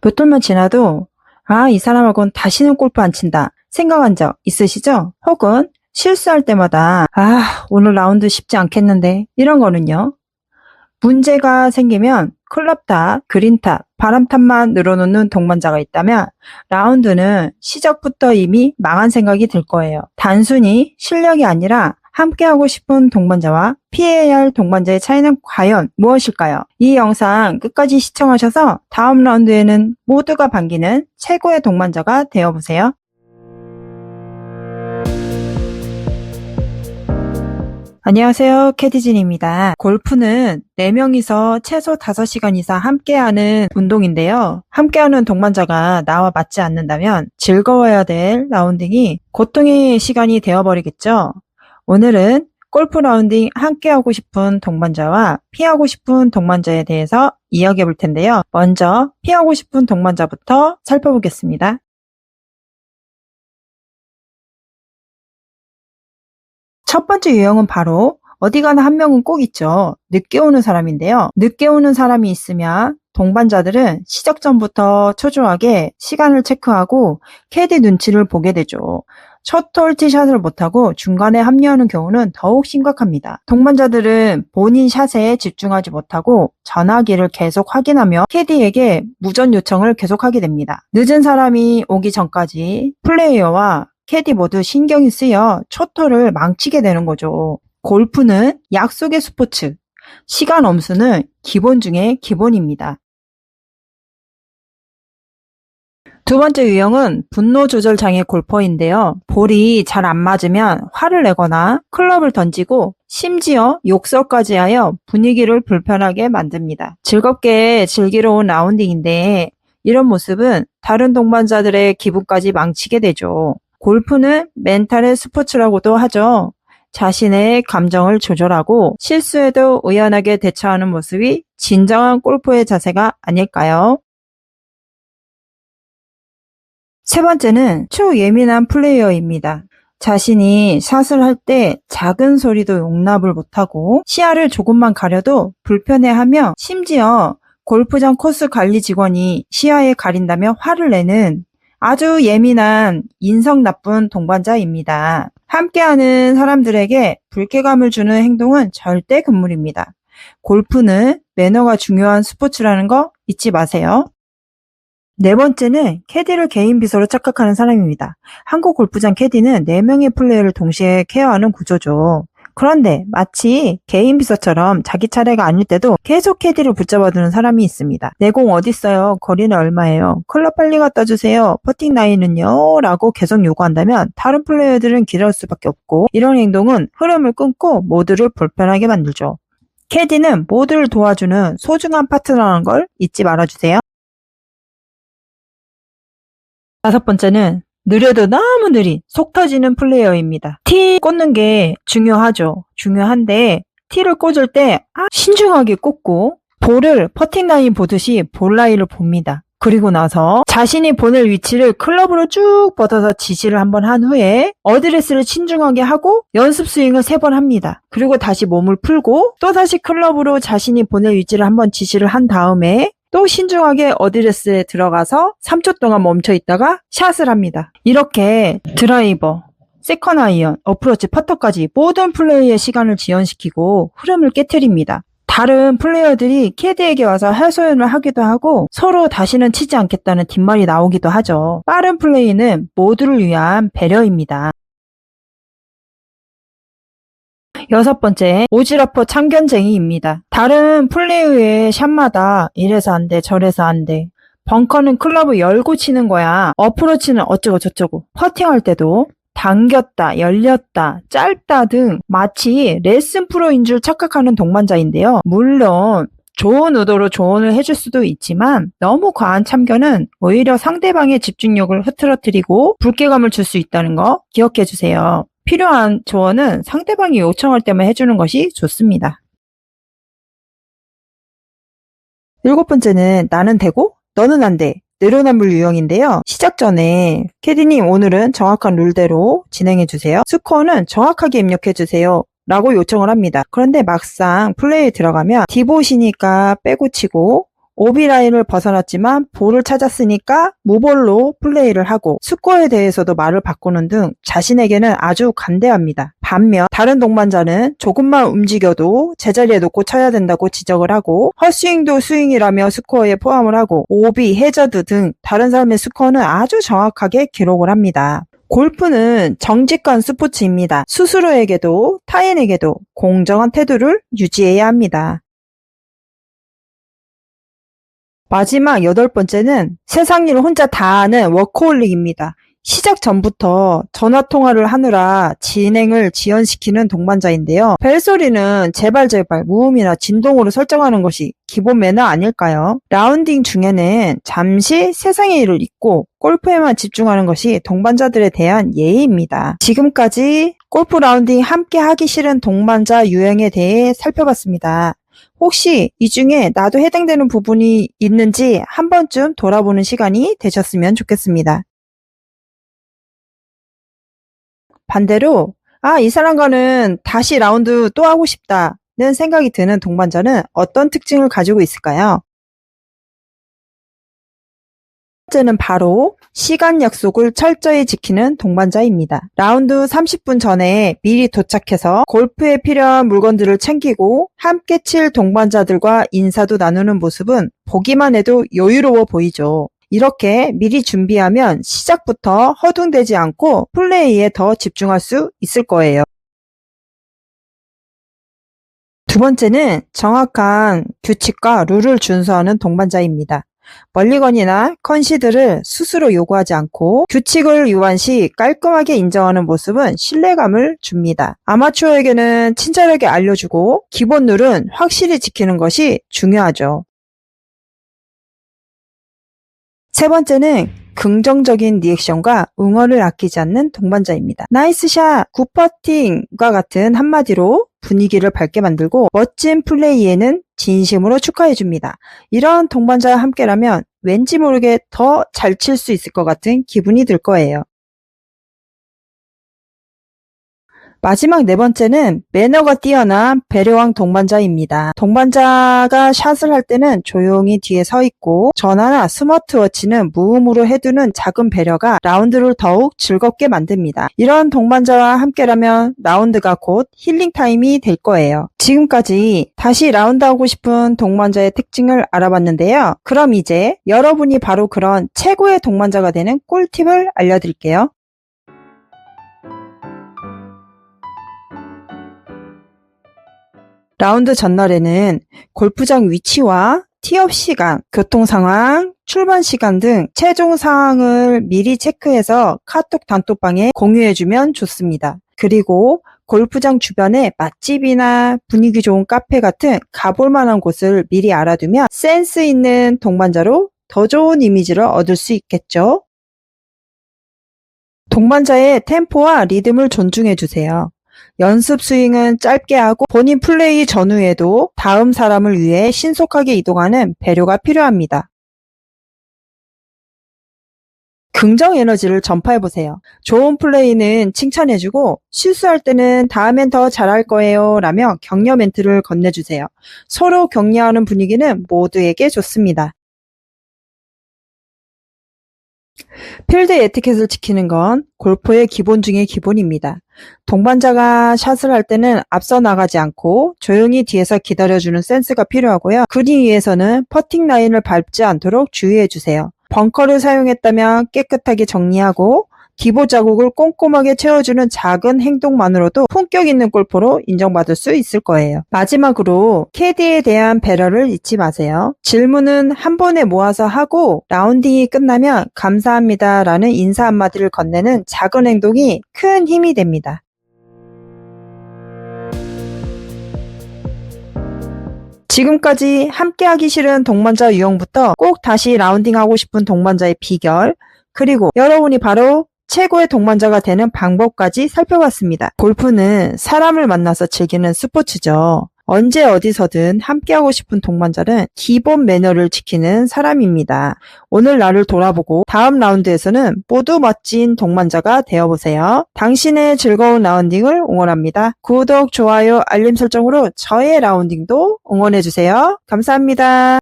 몇 돌만 지나도 이 사람하고는 다시는 골프 안 친다 생각한 적 있으시죠? 혹은 실수할 때마다 오늘 라운드 쉽지 않겠는데 이런 거는요. 문제가 생기면 클럽탑, 그린탑, 바람탑만 늘어놓는 동반자가 있다면 라운드는 시작부터 이미 망한 생각이 들 거예요. 단순히 실력이 아니라 함께하고 싶은 동반자와 피해야 할 동반자의 차이는 과연 무엇일까요? 이 영상 끝까지 시청하셔서 다음 라운드에는 모두가 반기는 최고의 동반자가 되어보세요. 안녕하세요. 캐디진입니다. 골프는 4명이서 최소 5시간 이상 함께하는 운동인데요. 함께하는 동반자가 나와 맞지 않는다면 즐거워야 될 라운딩이 고통의 시간이 되어버리겠죠. 오늘은 골프 라운딩 함께하고 싶은 동반자와 피하고 싶은 동반자에 대해서 이야기해 볼 텐데요. 먼저 피하고 싶은 동반자부터 살펴보겠습니다. 첫 번째 유형은 바로 어디 가나 한 명은 꼭 있죠. 늦게 오는 사람인데요. 늦게 오는 사람이 있으면 동반자들은 시작 전부터 초조하게 시간을 체크하고 캐디 눈치를 보게 되죠. 첫 홀 티샷을 못하고 중간에 합류하는 경우는 더욱 심각합니다. 동반자들은 본인 샷에 집중하지 못하고 전화기를 계속 확인하며 캐디에게 무전 요청을 계속하게 됩니다. 늦은 사람이 오기 전까지 플레이어와 캐디 모두 신경이 쓰여 첫 홀을 망치게 되는 거죠. 골프는 약속의 스포츠, 시간 엄수는 기본 중에 기본입니다. 두 번째 유형은 분노 조절 장애 골퍼인데요. 볼이 잘 안 맞으면 화를 내거나 클럽을 던지고 심지어 욕설까지 하여 분위기를 불편하게 만듭니다. 즐겁게 즐기러 온 라운딩인데 이런 모습은 다른 동반자들의 기분까지 망치게 되죠. 골프는 멘탈의 스포츠라고도 하죠. 자신의 감정을 조절하고 실수에도 의연하게 대처하는 모습이 진정한 골프의 자세가 아닐까요? 세 번째는 초예민한 플레이어입니다. 자신이 샷을 할 때 작은 소리도 용납을 못하고 시야를 조금만 가려도 불편해하며 심지어 골프장 코스 관리 직원이 시야에 가린다며 화를 내는 아주 예민한 인성 나쁜 동반자입니다. 함께하는 사람들에게 불쾌감을 주는 행동은 절대 금물입니다. 골프는 매너가 중요한 스포츠라는 거 잊지 마세요. 네 번째는 캐디를 개인 비서로 착각하는 사람입니다. 한국 골프장 캐디는 4명의 플레이어를 동시에 케어하는 구조죠. 그런데 마치 개인 비서처럼 자기 차례가 아닐 때도 계속 캐디를 붙잡아두는 사람이 있습니다. 내 공 어딨어요? 거리는 얼마예요? 클럽 빨리 갖다 주세요. 퍼팅 라인은요? 라고 계속 요구한다면 다른 플레이어들은 기다릴 수밖에 없고 이런 행동은 흐름을 끊고 모두를 불편하게 만들죠. 캐디는 모두를 도와주는 소중한 파트너라는 걸 잊지 말아주세요. 다섯 번째는 느려도 너무 느린 속 터지는 플레이어입니다. 티 꽂는 게 중요하죠. 중요한데 티를 꽂을 때 신중하게 꽂고 볼을 퍼팅 라인 보듯이 볼 라인을 봅니다. 그리고 나서 자신이 보낼 위치를 클럽으로 쭉 뻗어서 지시를 한번 한 후에 어드레스를 신중하게 하고 연습 스윙을 3번 합니다. 그리고 다시 몸을 풀고 또 다시 클럽으로 자신이 보낼 위치를 한번 지시를 한 다음에 또 신중하게 어드레스에 들어가서 3초 동안 멈춰 있다가 샷을 합니다. 이렇게 드라이버, 세컨 아이언, 어프로치, 퍼터까지 모든 플레이의 시간을 지연시키고 흐름을 깨트립니다. 다른 플레이어들이 캐디에게 와서 해소연을 하기도 하고 서로 다시는 치지 않겠다는 뒷말이 나오기도 하죠. 빠른 플레이는 모두를 위한 배려입니다. 여섯 번째, 오지랖퍼 참견쟁이입니다. 다른 플레이어의 샷마다 이래서 안 돼, 저래서 안 돼. 벙커는 클럽을 열고 치는 거야. 어프로치는 어쩌고 저쩌고. 퍼팅할 때도 당겼다, 열렸다, 짧다 등 마치 레슨 프로인 줄 착각하는 동반자인데요. 물론 좋은 의도로 조언을 해줄 수도 있지만 너무 과한 참견은 오히려 상대방의 집중력을 흐트러뜨리고 불쾌감을 줄 수 있다는 거 기억해 주세요. 필요한 조언은 상대방이 요청할 때만 해주는 것이 좋습니다. 일곱 번째는 나는 되고 너는 안 돼. 내로남불 유형인데요. 시작 전에 캐디님 오늘은 정확한 룰대로 진행해주세요. 스코어는 정확하게 입력해주세요. 라고 요청을 합니다. 그런데 막상 플레이에 들어가면 디봇이니까 빼고 치고 오비 라인을 벗어났지만 볼을 찾았으니까 무볼로 플레이를 하고 스코어에 대해서도 말을 바꾸는 등 자신에게는 아주 간대합니다. 반면 다른 동반자는 조금만 움직여도 제자리에 놓고 쳐야 된다고 지적을 하고 헛스윙도 스윙이라며 스코어에 포함을 하고 오비, 해저드 등 다른 사람의 스코어는 아주 정확하게 기록을 합니다. 골프는 정직한 스포츠입니다. 스스로에게도 타인에게도 공정한 태도를 유지해야 합니다. 마지막 8번째는 세상 일 혼자 다 하는 워커홀릭입니다. 시작 전부터 전화통화를 하느라 진행을 지연시키는 동반자인데요. 벨소리는 제발 무음이나 진동으로 설정하는 것이 기본 매너 아닐까요? 라운딩 중에는 잠시 세상의 일을 잊고 골프에만 집중하는 것이 동반자들에 대한 예의입니다. 지금까지 골프 라운딩 함께 하기 싫은 동반자 유형에 대해 살펴봤습니다. 혹시 이 중에 나도 해당되는 부분이 있는지 한 번쯤 돌아보는 시간이 되셨으면 좋겠습니다. 반대로 이 사람과는 다시 라운드 또 하고 싶다는 생각이 드는 동반자는 어떤 특징을 가지고 있을까요? 첫 번째는 바로 시간 약속을 철저히 지키는 동반자입니다. 라운드 30분 전에 미리 도착해서 골프에 필요한 물건들을 챙기고 함께 칠 동반자들과 인사도 나누는 모습은 보기만 해도 여유로워 보이죠. 이렇게 미리 준비하면 시작부터 허둥대지 않고 플레이에 더 집중할 수 있을 거예요. 두 번째는 정확한 규칙과 룰을 준수하는 동반자입니다. 멀리건이나 컨시드를 스스로 요구하지 않고 규칙을 위반 시 깔끔하게 인정하는 모습은 신뢰감을 줍니다. 아마추어에게는 친절하게 알려주고 기본 룰은 확실히 지키는 것이 중요하죠. 세 번째는 긍정적인 리액션과 응원을 아끼지 않는 동반자입니다. 나이스 샷, 굿 퍼팅과 같은 한마디로 분위기를 밝게 만들고 멋진 플레이에는 진심으로 축하해줍니다. 이런 동반자와 함께라면 왠지 모르게 더 잘 칠 수 있을 것 같은 기분이 들 거예요. 마지막 네 번째는 매너가 뛰어난 배려왕 동반자입니다. 동반자가 샷을 할 때는 조용히 뒤에 서 있고 전화나 스마트워치는 무음으로 해두는 작은 배려가 라운드를 더욱 즐겁게 만듭니다. 이런 동반자와 함께라면 라운드가 곧 힐링 타임이 될 거예요. 지금까지 다시 라운드 하고 싶은 동반자의 특징을 알아봤는데요. 그럼 이제 여러분이 바로 그런 최고의 동반자가 되는 꿀팁을 알려드릴게요. 라운드 전날에는 골프장 위치와 티업 시간, 교통 상황, 출발 시간 등 최종 사항을 미리 체크해서 카톡 단톡방에 공유해주면 좋습니다. 그리고 골프장 주변에 맛집이나 분위기 좋은 카페 같은 가볼 만한 곳을 미리 알아두면 센스 있는 동반자로 더 좋은 이미지를 얻을 수 있겠죠. 동반자의 템포와 리듬을 존중해주세요. 연습 스윙은 짧게 하고 본인 플레이 전후에도 다음 사람을 위해 신속하게 이동하는 배려가 필요합니다. 긍정 에너지를 전파해보세요. 좋은 플레이는 칭찬해주고 실수할 때는 다음엔 더 잘할 거예요 라며 격려 멘트를 건네주세요. 서로 격려하는 분위기는 모두에게 좋습니다. 필드 에티켓을 지키는 건 골프의 기본 중의 기본입니다. 동반자가 샷을 할 때는 앞서 나가지 않고 조용히 뒤에서 기다려주는 센스가 필요하고요. 그린 위에서는 퍼팅 라인을 밟지 않도록 주의해주세요. 벙커를 사용했다면 깨끗하게 정리하고 기보 자국을 꼼꼼하게 채워주는 작은 행동만으로도 품격 있는 골퍼로 인정받을 수 있을 거예요. 마지막으로 캐디에 대한 배려를 잊지 마세요. 질문은 한 번에 모아서 하고 라운딩이 끝나면 감사합니다 라는 인사 한마디를 건네는 작은 행동이 큰 힘이 됩니다. 지금까지 함께하기 싫은 동반자 유형부터 꼭 다시 라운딩하고 싶은 동반자의 비결, 그리고 여러분이 바로 최고의 동반자가 되는 방법까지 살펴봤습니다. 골프는 사람을 만나서 즐기는 스포츠죠. 언제 어디서든 함께하고 싶은 동반자는 기본 매너를 지키는 사람입니다. 오늘 나를 돌아보고 다음 라운드에서는 모두 멋진 동반자가 되어보세요. 당신의 즐거운 라운딩을 응원합니다. 구독, 좋아요, 알림 설정으로 저의 라운딩도 응원해주세요. 감사합니다.